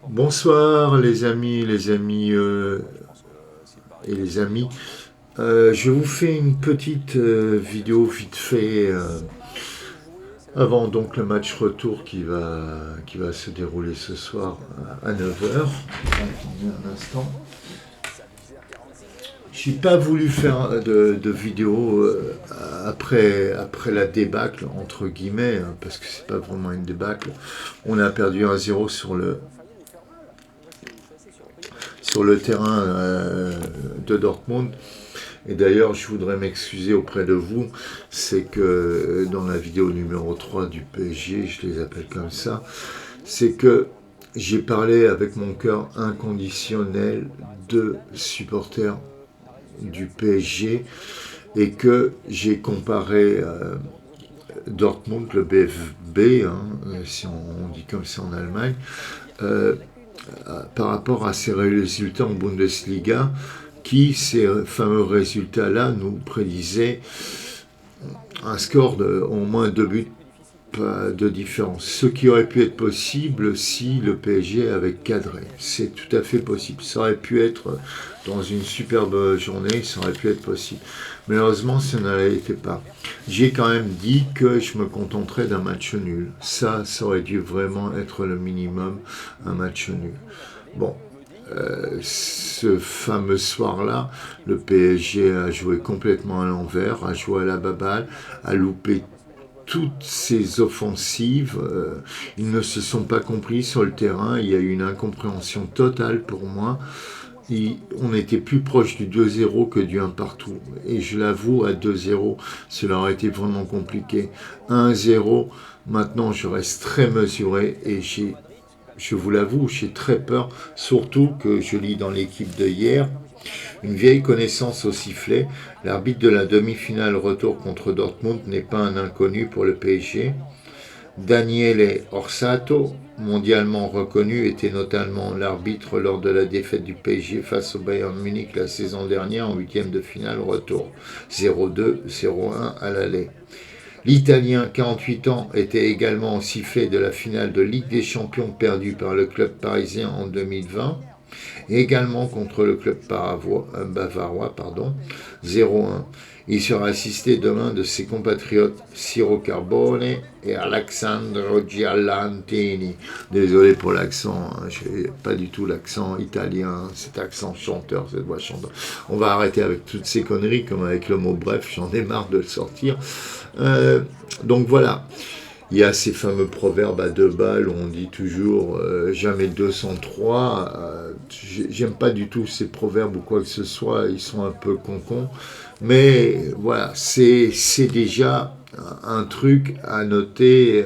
Bonsoir les amis, et les amis. Je vous fais une petite vidéo vite fait avant donc le match retour qui va se dérouler ce soir à 9 heures. Attendez un instant. J'ai pas voulu faire de vidéo après la débâcle, entre guillemets, hein, parce que c'est pas vraiment une débâcle. On a perdu 1-0 sur le terrain de Dortmund. Et d'ailleurs, je voudrais m'excuser auprès de vous, c'est que dans la vidéo numéro 3 du PSG, je les appelle comme ça, c'est que j'ai parlé avec mon cœur inconditionnel de supporters du PSG et que j'ai comparé Dortmund, le BFB, hein, si on dit comme ça en Allemagne, euh, par rapport à ses résultats en Bundesliga, qui, ces fameux résultats-là, nous prédisaient un score de au moins 2 buts de différence. Ce qui aurait pu être possible si le PSG avait cadré. C'est tout à fait possible. Ça aurait pu être, dans une superbe journée, ça aurait pu être possible. Malheureusement, ça ne été pas. J'ai quand même dit que je me contenterais d'un match nul. Ça aurait dû vraiment être le minimum, un match nul. Bon, ce fameux soir-là, le PSG a joué complètement à l'envers, a joué à la baballe, a loupé toutes ses offensives. Ils ne se sont pas compris sur le terrain. Il y a eu une incompréhension totale pour moi. On était plus proche du 2-0 que du 1 partout. Et je l'avoue, à 2-0, cela aurait été vraiment compliqué. 1-0, maintenant je reste très mesuré et je vous l'avoue, j'ai très peur, surtout que je lis dans l'équipe de hier, une vieille connaissance au sifflet. L'arbitre de la demi-finale retour contre Dortmund n'est pas un inconnu pour le PSG. Daniele Orsato, mondialement reconnu, était notamment l'arbitre lors de la défaite du PSG face au Bayern Munich la saison dernière en huitième de finale retour. 0-2, 0-1 à l'aller. L'Italien, 48 ans, était également au sifflet de la finale de Ligue des Champions perdue par le club parisien en 2020, et également contre le club bavarois, 0-1. Il sera assisté demain de ses compatriotes Ciro Carbone et Alessandro Giallantini. Désolé pour l'accent, hein, je n'ai pas du tout l'accent italien, cet accent chanteur, cette voix chanteur. On va arrêter avec toutes ces conneries, comme avec le mot bref, j'en ai marre de le sortir. Donc voilà. Il y a ces fameux proverbes à 2 balles où on dit toujours jamais 203. J'aime pas du tout ces proverbes ou quoi que ce soit, ils sont un peu concons. Mais voilà, c'est déjà un truc à noter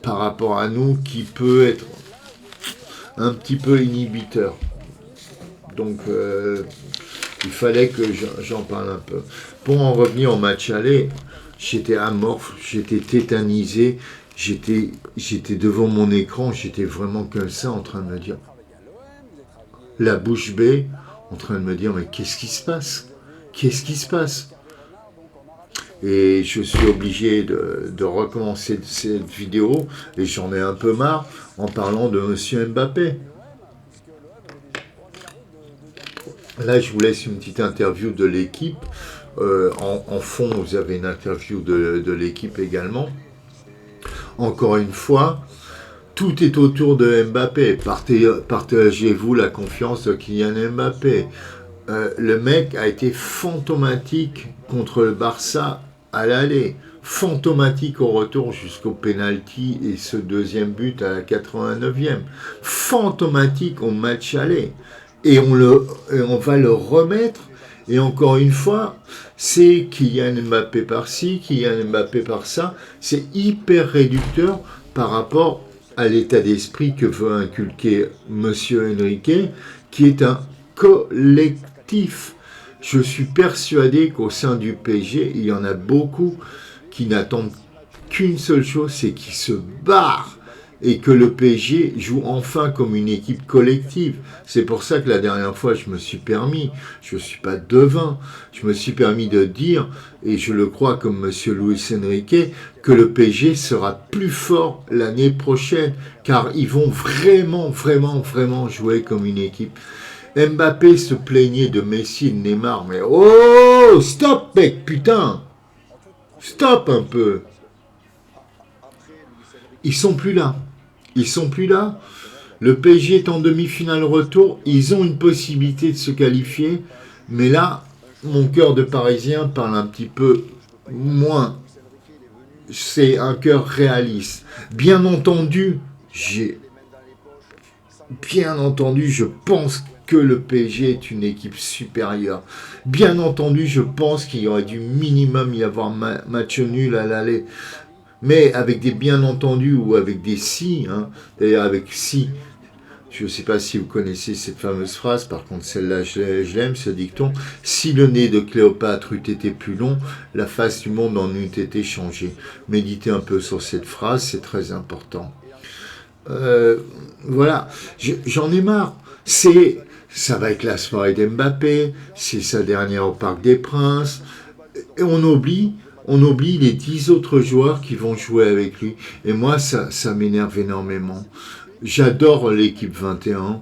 par rapport à nous qui peut être un petit peu inhibiteur. Donc il fallait que j'en parle un peu. Pour en revenir au match aller, j'étais amorphe, j'étais tétanisé, j'étais devant mon écran, j'étais vraiment comme ça en train de me dire, la bouche bée, en train de me dire, mais qu'est-ce qui se passe? Qu'est-ce qui se passe? Et je suis obligé de recommencer cette vidéo, et j'en ai un peu marre, en parlant de Monsieur Mbappé. Là, je vous laisse une petite interview de l'équipe. En fond, vous avez une interview de l'équipe également. Encore une fois, tout est autour de Mbappé. Partagez-vous la confiance de Kylian Mbappé. Le mec a été fantomatique contre le Barça à l'aller. Fantomatique au retour jusqu'au penalty et ce deuxième but à la 89e. Fantomatique au match aller. Et on va le remettre. Et encore une fois, c'est Kylian Mbappé par-ci, Kylian Mbappé par-ça. C'est hyper réducteur par rapport à l'état d'esprit que veut inculquer Monsieur Enrique, qui est un collectif. Je suis persuadé qu'au sein du PSG, il y en a beaucoup qui n'attendent qu'une seule chose, c'est qu'ils se barrent, et que le PSG joue enfin comme une équipe collective. C'est pour ça que la dernière fois, je me suis permis, je ne suis pas devin, je me suis permis de dire, et je le crois comme M. Luis Enrique, que le PSG sera plus fort l'année prochaine, car ils vont vraiment jouer comme une équipe. Mbappé se plaignait de Messi et de Neymar, mais oh, stop mec, putain, stop un peu. Ils sont plus là. Ils sont plus là. Le PSG est en demi-finale retour. Ils ont une possibilité de se qualifier. Mais là, mon cœur de Parisien parle un petit peu moins. C'est un cœur réaliste. Bien entendu, je pense que le PSG est une équipe supérieure. Bien entendu, je pense qu'il y aurait dû minimum y avoir match nul à l'aller. Mais avec des bien entendus ou avec des si, hein, d'ailleurs avec si, je ne sais pas si vous connaissez cette fameuse phrase, par contre celle-là je l'aime, ce dicton, si le nez de Cléopâtre eût été plus long, la face du monde en eût été changée. Méditez un peu sur cette phrase, c'est très important. Voilà, j'en ai marre. Ça va être la soirée d'Mbappé, c'est sa dernière au Parc des Princes, et on oublie les 10 autres joueurs qui vont jouer avec lui. Et moi, ça m'énerve énormément. J'adore l'équipe 21,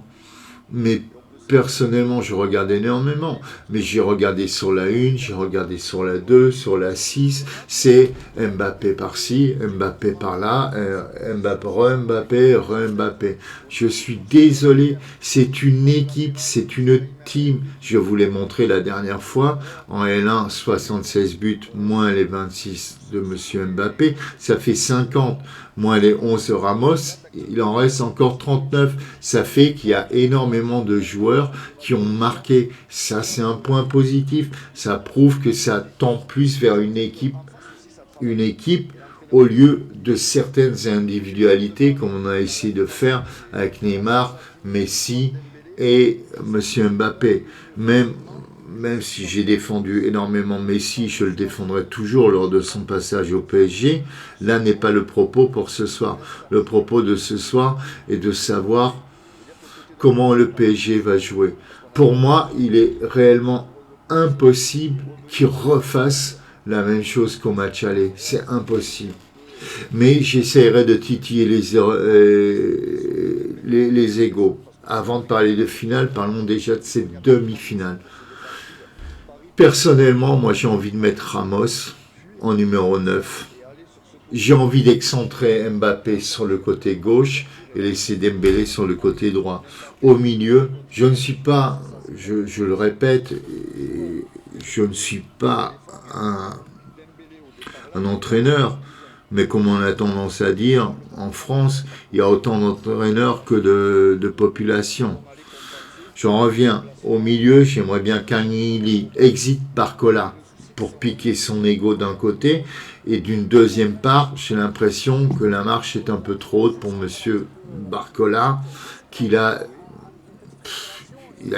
mais personnellement, je regarde énormément. Mais j'ai regardé sur la 1, j'ai regardé sur la 2, sur la 6. C'est Mbappé par-ci, Mbappé par-là, Mbappé, re-Mbappé. Je suis désolé, c'est une équipe, c'est une team. Je vous l'ai montré la dernière fois. En L1, 76 buts, moins les 26 de M. Mbappé. Ça fait 50, moins les 11 de Ramos. Il en reste encore 39. Ça fait qu'il y a énormément de joueurs qui ont marqué. Ça, c'est un point positif. Ça prouve que ça tend plus vers une équipe au lieu de certaines individualités comme on a essayé de faire avec Neymar, Messi et M. Mbappé. Même si j'ai défendu énormément Messi, je le défendrai toujours lors de son passage au PSG. Là n'est pas le propos pour ce soir. Le propos de ce soir est de savoir comment le PSG va jouer. Pour moi, il est réellement impossible qu'il refasse la même chose qu'au match aller. C'est impossible. Mais j'essaierai de titiller les égos. Avant de parler de finale, parlons déjà de cette demi-finale. Personnellement, moi j'ai envie de mettre Ramos en numéro 9. J'ai envie d'excentrer Mbappé sur le côté gauche et laisser Dembélé sur le côté droit. Au milieu, je ne suis pas, je le répète, je ne suis pas un entraîneur, mais comme on a tendance à dire, en France, il y a autant d'entraîneurs que de population. J'en reviens au milieu, j'aimerais bien qu'Agnelli exit Barcola pour piquer son ego d'un côté, et d'une deuxième part, j'ai l'impression que la marche est un peu trop haute pour M. Barcola, qu'il a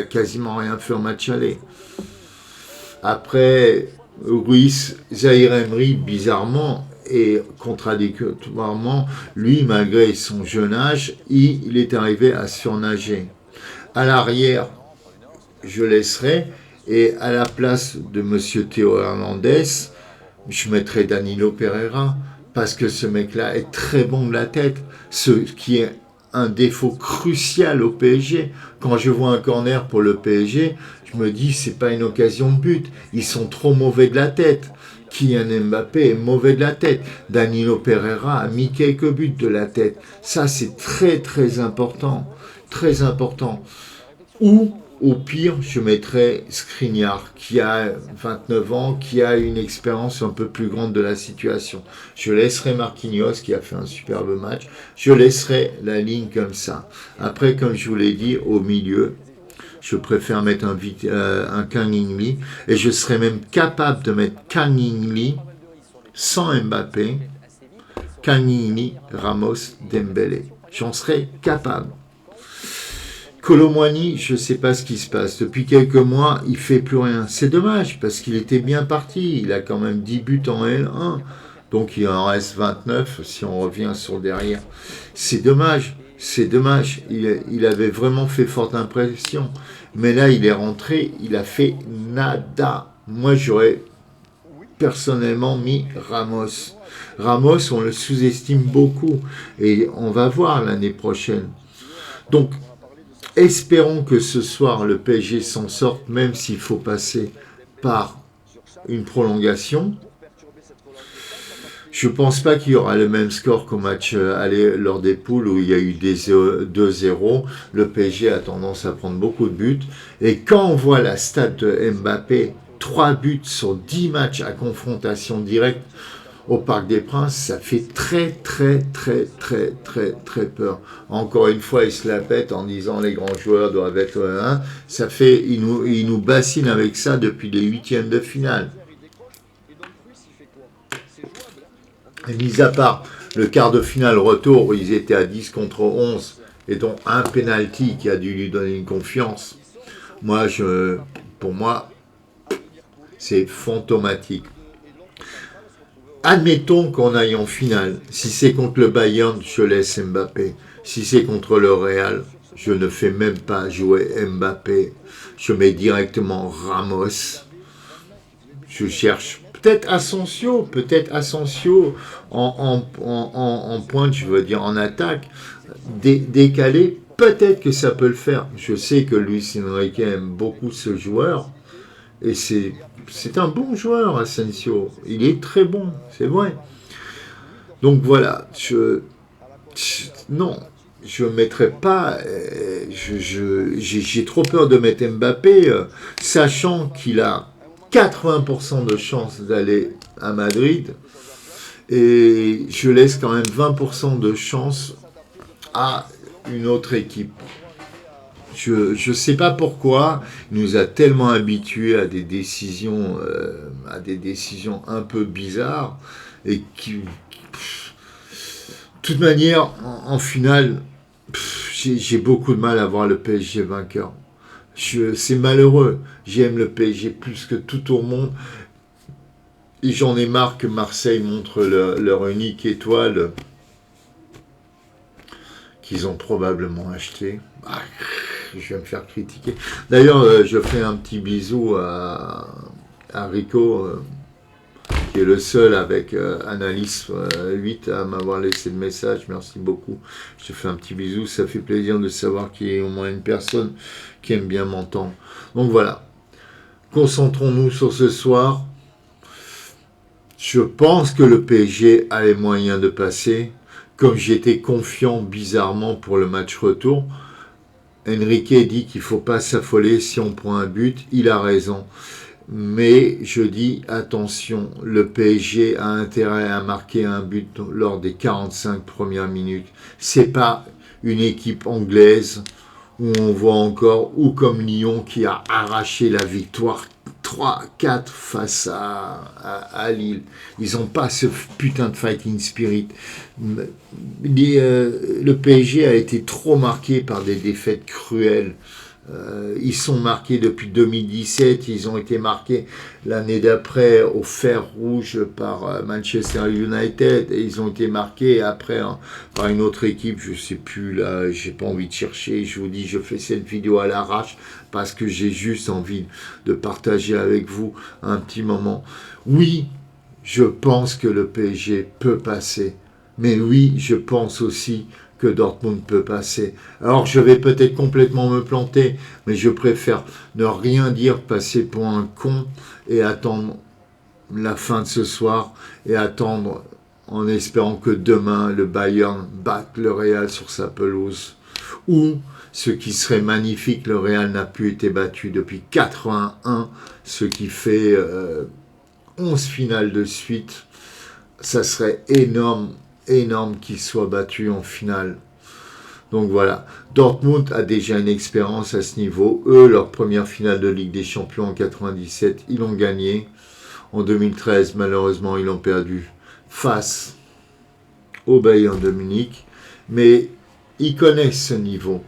quasiment rien fait au match aller. Après, Ruiz, Zahir Emery, bizarrement et contradictoirement, lui, malgré son jeune âge, il est arrivé à surnager. À l'arrière, je laisserai, et à la place de M. Théo Hernandez, je mettrai Danilo Pereira, parce que ce mec-là est très bon de la tête, ce qui est un défaut crucial au PSG. Quand je vois un corner pour le PSG, je me dis c'est pas une occasion de but, ils sont trop mauvais de la tête. Kylian Mbappé est mauvais de la tête. Danilo Pereira a mis quelques buts de la tête. Ça, c'est très important. Très important. Ou, au pire, je mettrais Skriniar, qui a 29 ans, qui a une expérience un peu plus grande de la situation. Je laisserai Marquinhos, qui a fait un superbe match. Je laisserai la ligne comme ça. Après, comme je vous l'ai dit, au milieu, je préfère mettre un Kang In-lee, et je serais même capable de mettre Kang In-lee sans Mbappé, Kang In-lee, Ramos, Dembélé. J'en serais capable. Kolo Muani, je ne sais pas ce qui se passe. Depuis quelques mois, il ne fait plus rien. C'est dommage, parce qu'il était bien parti. Il a quand même 10 buts en L1. Donc il en reste 29 si on revient sur derrière. C'est dommage, c'est dommage. Il avait vraiment fait forte impression. Mais là, il est rentré, il a fait nada. Moi, j'aurais personnellement mis Ramos. Ramos, on le sous-estime beaucoup. Et on va voir l'année prochaine. Donc, espérons que ce soir, le PSG s'en sorte, même s'il faut passer par une prolongation. Je ne pense pas qu'il y aura le même score qu'au match aller lors des poules où il y a eu des 2-0. Le PSG a tendance à prendre beaucoup de buts. Et quand on voit la stat de Mbappé, 3 buts sur 10 matchs à confrontation directe au Parc des Princes, ça fait très peur. Encore une fois, il se la pète en disant les grands joueurs doivent être 1. Ça fait, il nous bassine avec ça depuis les huitièmes de finale. Et mis à part le quart de finale retour où ils étaient à 10 contre 11 et dont un penalty qui a dû lui donner une confiance, pour moi, c'est fantomatique. Admettons qu'on aille en finale. Si c'est contre le Bayern, je laisse Mbappé. Si c'est contre le Real, je ne fais même pas jouer Mbappé. Je mets directement Ramos. Je cherche peut-être Asensio en pointe, je veux dire en attaque, décalé, peut-être que ça peut le faire. Je sais que Luis Enrique aime beaucoup ce joueur, et c'est un bon joueur, Asensio. Il est très bon, c'est vrai. Donc voilà, non, je ne mettrai pas, j'ai trop peur de mettre Mbappé, sachant qu'il a 80% de chances d'aller à Madrid et je laisse quand même 20% de chance à une autre équipe. Je ne sais pas pourquoi, il nous a tellement habitués à des décisions un peu bizarres et qui, de toute manière, en finale, j'ai beaucoup de mal à voir le PSG vainqueur. C'est malheureux. J'aime le PSG plus que tout au monde. Et j'en ai marre que Marseille montre leur unique étoile qu'ils ont probablement acheté. Je vais me faire critiquer. D'ailleurs, je fais un petit bisou à Rico, qui est le seul avec Analyse 8 à m'avoir laissé le message. Merci beaucoup. Je te fais un petit bisou. Ça fait plaisir de savoir qu'il y a au moins une personne qui aime bien m'entendre. Donc voilà. Concentrons-nous sur ce soir. Je pense que le PSG a les moyens de passer. Comme j'étais confiant bizarrement pour le match retour, Enrique dit qu'il ne faut pas s'affoler si on prend un but. Il a raison. Mais je dis attention, le PSG a intérêt à marquer un but lors des 45 premières minutes. C'est pas une équipe anglaise où on voit encore, ou comme Lyon qui a arraché la victoire 3-4 face à Lille. Ils n'ont pas ce putain de fighting spirit. Le PSG a été trop marqué par des défaites cruelles. Ils sont marqués depuis 2017, ils ont été marqués l'année d'après au fer rouge par Manchester United, et ils ont été marqués après par une autre équipe, je sais plus là, j'ai pas envie de chercher, je vous dis, je fais cette vidéo à l'arrache parce que j'ai juste envie de partager avec vous un petit moment. Oui, je pense que le PSG peut passer, mais oui, je pense aussi que Dortmund peut passer. Alors je vais peut-être complètement me planter, mais je préfère ne rien dire, passer pour un con et attendre la fin de ce soir et attendre en espérant que demain le Bayern batte le Real sur sa pelouse. Ou, ce qui serait magnifique, le Real n'a plus été battu depuis 81, ce qui fait 11 finales de suite. Ça serait énorme qu'il soit battu en finale. Donc voilà, Dortmund a déjà une expérience à ce niveau. Eux, leur première finale de Ligue des Champions en 97, ils l'ont gagné. En 2013, malheureusement, ils l'ont perdu face au Bayern de Munich. Mais ils connaissent ce niveau.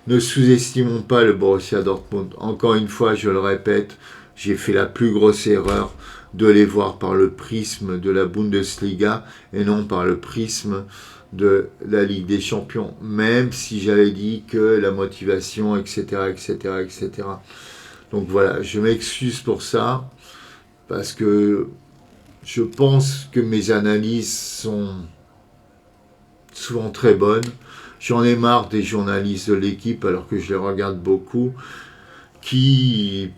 Ne sous-estimons pas le Borussia Dortmund. Encore une fois, je le répète, j'ai fait la plus grosse erreur de les voir par le prisme de la Bundesliga et non par le prisme de la Ligue des Champions, même si j'avais dit que la motivation, etc., etc., etc. Donc voilà, je m'excuse pour ça, parce que je pense que mes analyses sont souvent très bonnes. J'en ai marre des journalistes de l'équipe, alors que je les regarde beaucoup, qui,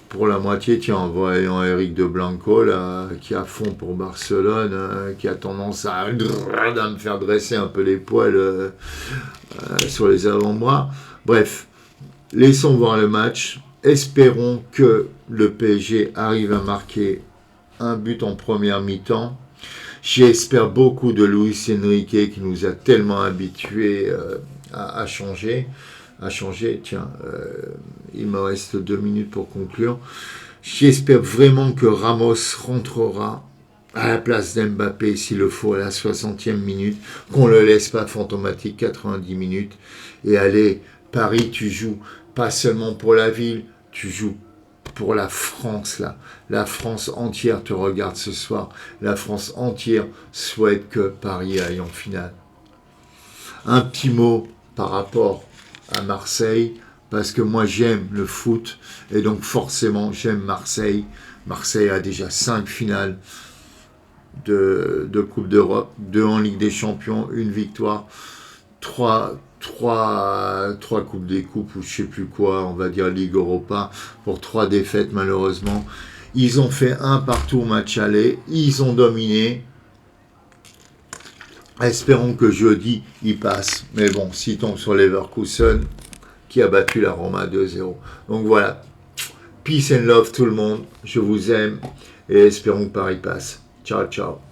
pour la moitié, tiens, en voyant Eric de Blanco, là, qui est à fond pour Barcelone, qui a tendance à me faire dresser un peu les poils sur les avant-bras. Bref, laissons voir le match. Espérons que le PSG arrive à marquer un but en première mi-temps. J'espère beaucoup de Luis Enrique, qui nous a tellement habitués à changer. Tiens, il me reste 2 minutes pour conclure. J'espère vraiment que Ramos rentrera à la place d'Mbappé s'il le faut à la 60e minute, qu'on ne le laisse pas fantomatique 90 minutes. Et allez, Paris, tu joues pas seulement pour la ville, tu joues pour la France, là. La France entière te regarde ce soir. La France entière souhaite que Paris aille en finale. Un petit mot par rapport à Marseille, parce que moi j'aime le foot, et donc forcément j'aime Marseille. Marseille a déjà 5 finales de Coupe d'Europe, 2 en Ligue des Champions, 1 victoire, 3 Coupes des Coupes, ou je sais plus quoi, on va dire Ligue Europa, pour 3 défaites malheureusement. Ils ont fait un partout au match aller, ils ont dominé. Espérons que jeudi, ils passent. Mais bon, s'ils tombent sur Leverkusen, qui a battu la Roma 2-0. Donc voilà, peace and love tout le monde, je vous aime, et espérons que Paris passe. Ciao, ciao.